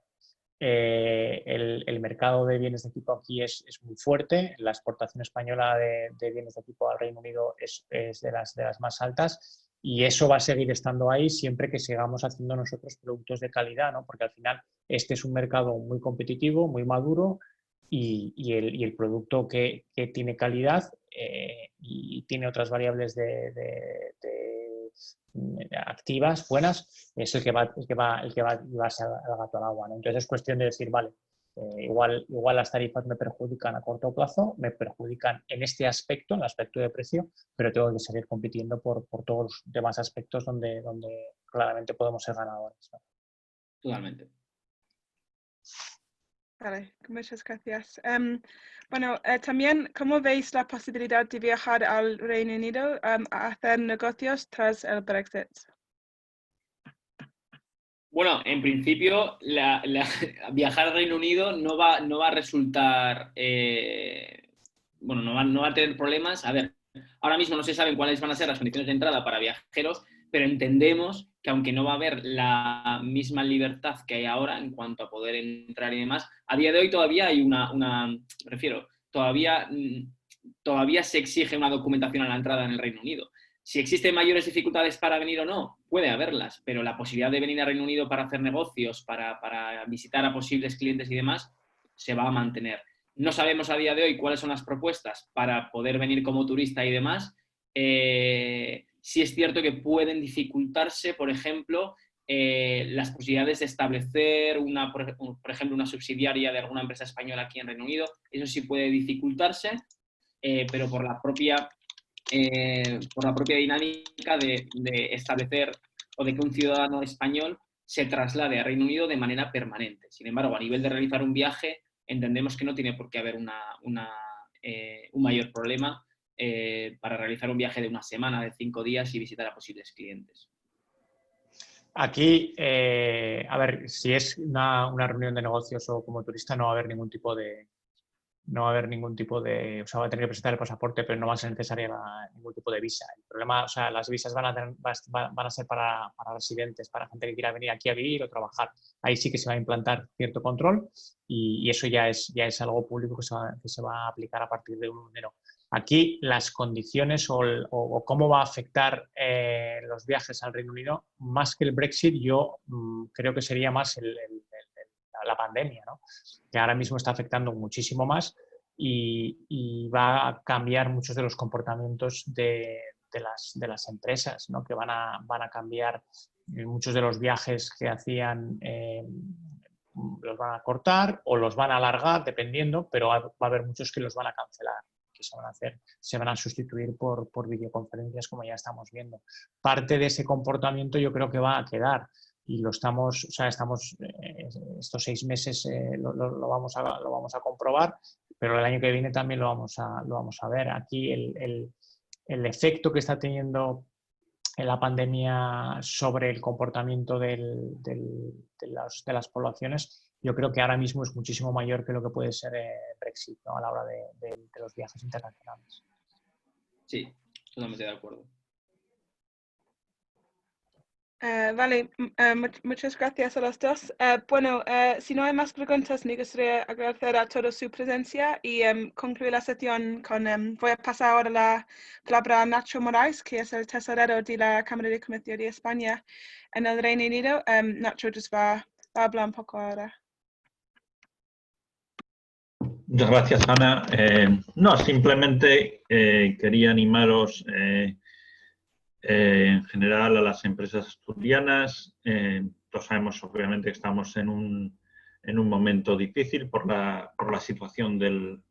C: El mercado de bienes de equipo aquí es muy fuerte. La exportación española de bienes de equipo al Reino Unido es de las más altas y eso va a seguir estando ahí siempre que sigamos haciendo nosotros productos de calidad, ¿no? Porque al final este es un mercado muy competitivo, muy maduro y el producto que tiene calidad y tiene otras variables activas, buenas, es el que va a llevarse al gato al agua, ¿no? Entonces es cuestión de decir, vale, igual las tarifas me perjudican a corto plazo, me perjudican en este aspecto, en el aspecto de precio, pero tengo que seguir compitiendo por todos los demás aspectos donde claramente podemos ser ganadores, ¿no?
D: Totalmente.
A: Vale, muchas gracias. Bueno, también, ¿cómo veis la posibilidad de viajar al Reino Unido a hacer negocios tras el Brexit?
D: Bueno, en principio, viajar al Reino Unido no va a resultar... no va a tener problemas. A ver, ahora mismo no se saben cuáles van a ser las condiciones de entrada para viajeros, pero entendemos que aunque no va a haber la misma libertad que hay ahora en cuanto a poder entrar y demás, a día de hoy todavía hay todavía se exige una documentación a la entrada en el Reino Unido. Si existen mayores dificultades para venir o no, puede haberlas, pero la posibilidad de venir al Reino Unido para hacer negocios, para visitar a posibles clientes y demás, se va a mantener. No sabemos a día de hoy cuáles son las propuestas para poder venir como turista y demás. Sí es cierto que pueden dificultarse, por ejemplo, las posibilidades de establecer, por ejemplo, una subsidiaria de alguna empresa española aquí en Reino Unido. Eso sí puede dificultarse, pero por la propia dinámica de establecer o de que un ciudadano español se traslade a Reino Unido de manera permanente. Sin embargo, a nivel de realizar un viaje, entendemos que no tiene por qué haber un mayor problema para realizar un viaje de una semana, de 5 días y visitar a posibles clientes.
C: Aquí, a ver, si es una reunión de negocios o como turista, no va a haber ningún tipo de... o sea, va a tener que presentar el pasaporte, pero no va a ser necesaria ningún tipo de visa. El problema, o sea, las visas van a ser para residentes, para gente que quiera venir aquí a vivir o trabajar. Ahí sí que se va a implantar cierto control y eso ya es algo público que se va a aplicar a partir de 1 de enero. Aquí las condiciones o cómo va a afectar los viajes al Reino Unido, más que el Brexit, yo creo que sería más la pandemia, ¿no? Que ahora mismo está afectando muchísimo más y va a cambiar muchos de los comportamientos de las empresas, ¿no? Que van a cambiar muchos de los viajes que hacían, los van a cortar o los van a alargar, dependiendo, pero va a haber muchos que los van a cancelar, que se van a sustituir por videoconferencias, como ya estamos viendo. Parte de ese comportamiento yo creo que va a quedar. Y lo estamos, o sea, estos 6 meses lo vamos a comprobar, pero el año que viene también lo vamos a ver. Aquí el efecto que está teniendo la pandemia sobre el comportamiento de las poblaciones, yo creo que ahora mismo es muchísimo mayor que lo que puede ser Brexit, ¿no? A la hora de los viajes internacionales.
D: Sí, totalmente de acuerdo.
A: Vale, muchas gracias a los dos. Bueno, si no hay más preguntas, me gustaría agradecer a todos su presencia y concluir la sesión con... voy a pasar ahora la palabra a Nacho Moraes, que es el tesorero de la Cámara de Comercio de España en el Reino Unido. Nacho va a hablar un poco ahora.
E: Muchas gracias, Ana. No, simplemente quería animaros en general a las empresas asturianas. Todos sabemos, obviamente, que estamos en un momento difícil por la situación del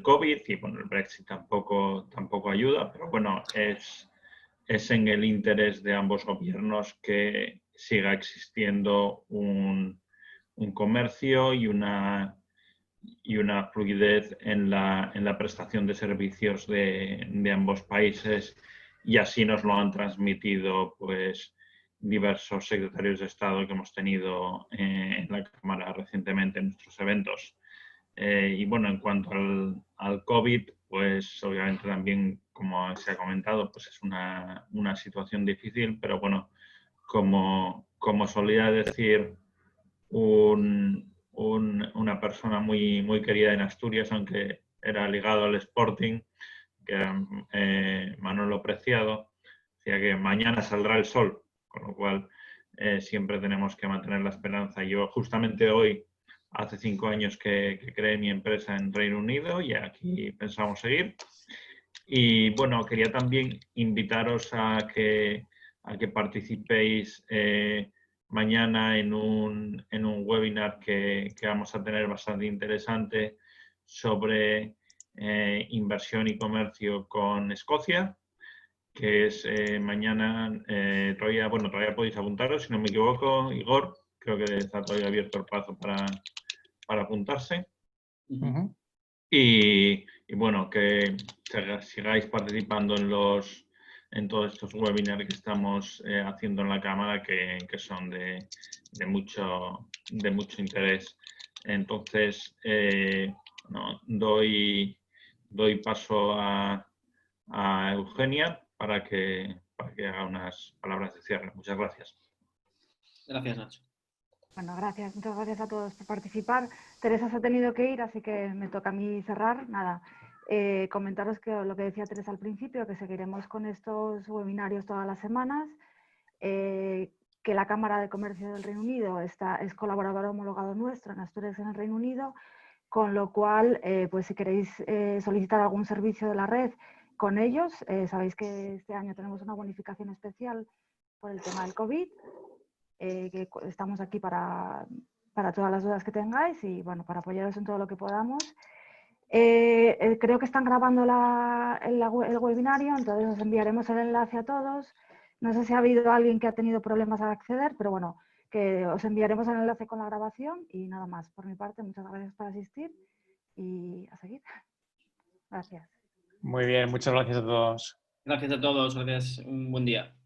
E: COVID y bueno, el Brexit tampoco ayuda, pero bueno, es en el interés de ambos gobiernos que siga existiendo un comercio y una fluidez en la prestación de servicios de ambos países, y así nos lo han transmitido pues diversos secretarios de Estado que hemos tenido en la Cámara recientemente en nuestros eventos. Y bueno, en cuanto al COVID, pues obviamente también, como se ha comentado, pues es una situación difícil, pero bueno, como solía decir una persona muy querida en Asturias, aunque era ligado al Sporting, que era Manolo Preciado, decía que mañana saldrá el sol, con lo cual siempre tenemos que mantener la esperanza. Yo justamente hoy, hace 5 años que creé mi empresa en Reino Unido y aquí pensamos seguir. Y bueno, quería también invitaros a que participéis mañana en un webinar que vamos a tener bastante interesante sobre inversión y comercio con Escocia, que es mañana. Todavía podéis apuntaros, si no me equivoco, Igor. Creo que está todavía abierto el plazo para apuntarse.
C: Uh-huh.
E: Y bueno, que sigáis participando en todos estos webinars que estamos haciendo en la Cámara, que son de mucho interés. Entonces, doy paso a Eugenia para que para que haga unas palabras de cierre. Muchas gracias.
D: Gracias, Nacho.
F: Bueno, gracias. Muchas gracias a todos por participar. Teresa se ha tenido que ir, así que me toca a mí cerrar. Nada, comentaros que lo que decía Teresa al principio, que seguiremos con estos webinarios todas las semanas, que la Cámara de Comercio del Reino Unido es colaborador homologado nuestro en Asturias en el Reino Unido, con lo cual, pues si queréis solicitar algún servicio de la red con ellos, sabéis que este año tenemos una bonificación especial por el tema del COVID, que estamos aquí para todas las dudas que tengáis y bueno, para apoyaros en todo lo que podamos. Creo que están grabando el webinario, entonces os enviaremos el enlace a todos. No sé si ha habido alguien que ha tenido problemas al acceder, pero bueno, que os enviaremos el enlace con la grabación y nada más. Por mi parte, muchas gracias por asistir y a seguir. Gracias.
C: Muy bien, muchas gracias a todos.
D: Gracias a todos, gracias. Un buen día.